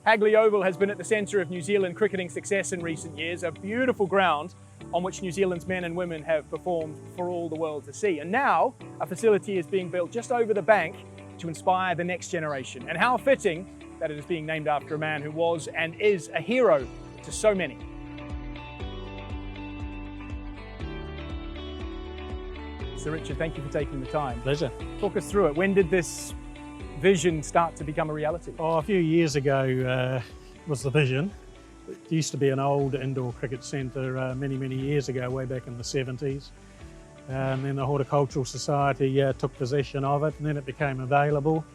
Hadlee Oval has been at the centre of New Zealand cricketing success in recent years, a beautiful ground on which New Zealand's men and women have performed for all the world to see. And now a facility is being built just over the bank to inspire the next generation. And how fitting that it is being named after a man who was and is a hero to so many. Sir Richard, thank you for taking the time. Pleasure. Talk us through it. When did this vision start to become a reality? Oh, a few years ago was the vision. It used to be an old indoor cricket centre many years ago, way back in the 70s. And then the Horticultural Society took possession of it, and then it became available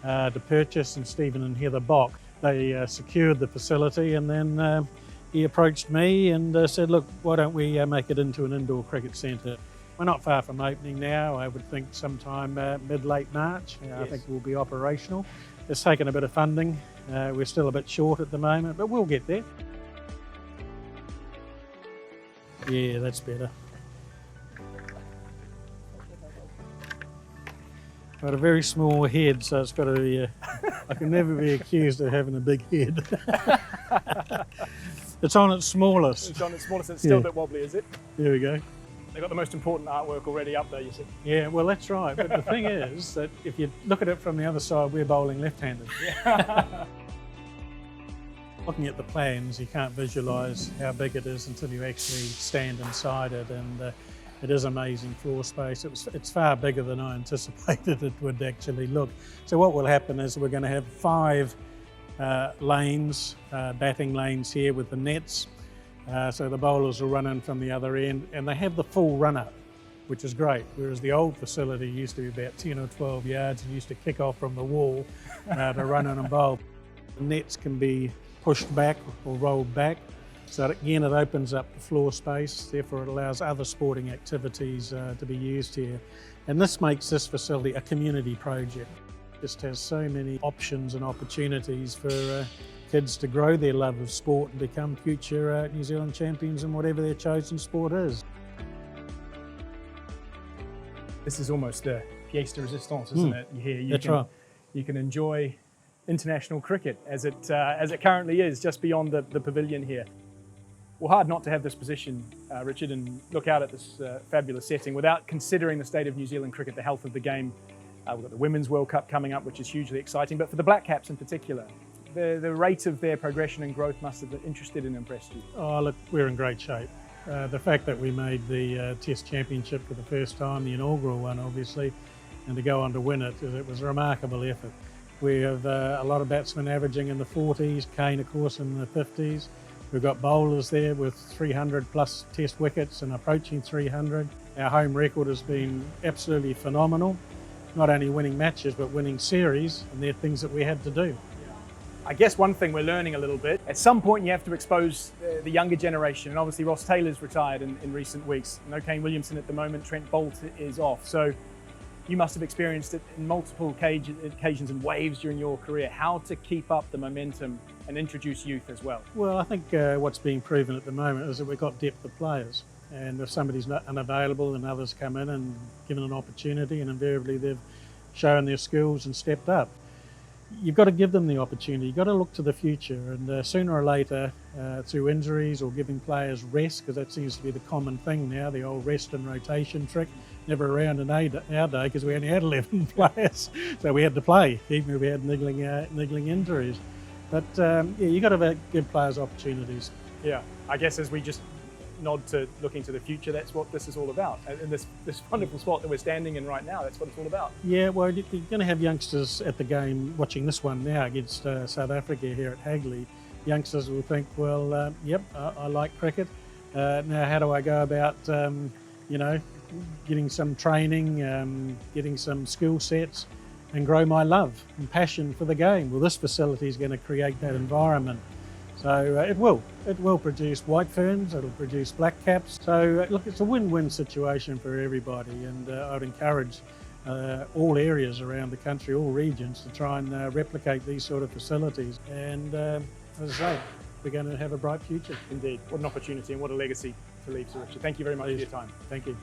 to purchase, and Stephen and Heather Bock, they secured the facility, and then he approached me and said, look, why don't we make it into an indoor cricket centre? We're not far from opening now. I would think sometime mid-late March. Yes. I think we'll be operational. It's taken a bit of funding. We're still a bit short at the moment, but we'll get there. Yeah, that's better. Got a very small head, so it's got to be, I can never be accused of having a big head. It's on its smallest. It's on its smallest, and it's still a bit wobbly, is it? There we go. They've got the most important artwork already up there, you see. Yeah, well, that's right. But the thing is that if you look at it from the other side, we're bowling left-handed. Yeah. Looking at the plans, you can't visualise how big it is until you actually stand inside it, and it is amazing floor space. It's far bigger than I anticipated it would actually look. So what will happen is we're going to have 5 lanes, batting lanes here with the nets. So the bowlers will run in from the other end, and they have the full run-up, which is great, whereas the old facility used to be about 10 or 12 yards and used to kick off from the wall to run in and bowl. The nets can be pushed back or rolled back, so that, again, it opens up the floor space, therefore it allows other sporting activities to be used here. And this makes this facility a community project. It just has so many options and opportunities for kids to grow their love of sport and become future New Zealand champions in whatever their chosen sport is. This is almost a pièce de résistance, isn't it? That's right. You can enjoy international cricket as it currently is, just beyond the pavilion here. Well, hard not to have this position, Richard, and look out at this fabulous setting without considering the state of New Zealand cricket, the health of the game. We've got the Women's World Cup coming up, which is hugely exciting, but for the Black Caps in particular, the rate of their progression and growth must have interested and impressed you. Oh, look, we're in great shape. The fact that we made the Test Championship for the first time, the inaugural one obviously, and to go on to win it, it was a remarkable effort. We have a lot of batsmen averaging in the 40s, Kane of course in the 50s. We've got bowlers there with 300 plus Test wickets and approaching 300. Our home record has been absolutely phenomenal, not only winning matches but winning series, and they're things that we had to do. I guess one thing we're learning a little bit, at some point you have to expose the younger generation, and obviously Ross Taylor's retired in recent weeks. No Kane Williamson at the moment, Trent Boult is off. So you must have experienced it in multiple occasions and waves during your career, how to keep up the momentum and introduce youth as well. Well, I think what's being proven at the moment is that we've got depth of players. And if somebody's not unavailable and others come in and given an opportunity, and invariably they've shown their skills and stepped up. You've got to give them the opportunity. You've got to look to the future, and sooner or later, through injuries or giving players rest, because that seems to be the common thing now, the old rest and rotation trick, never around in our day because we only had 11 players, so we had to play, even if we had niggling injuries. But yeah, you've got to give players opportunities. Yeah, I guess as we just nod to looking to the future, that's what this is all about. And this wonderful spot that we're standing in right now, that's what it's all about. Yeah, well, you're going to have youngsters at the game watching this one now against South Africa here at Hadlee. Youngsters will think, well, yep, I like cricket. Now, how do I go about, you know, getting some training, getting some skill sets, and grow my love and passion for the game? Well, this facility is going to create that environment. So it will produce white ferns, it'll produce black caps. So look, it's a win-win situation for everybody, and I'd encourage all areas around the country, all regions, to try and replicate these sort of facilities. And as I say, we're going to have a bright future. Indeed, what an opportunity and what a legacy to leave, Sir Richard. Thank you very much for your time. Thank you.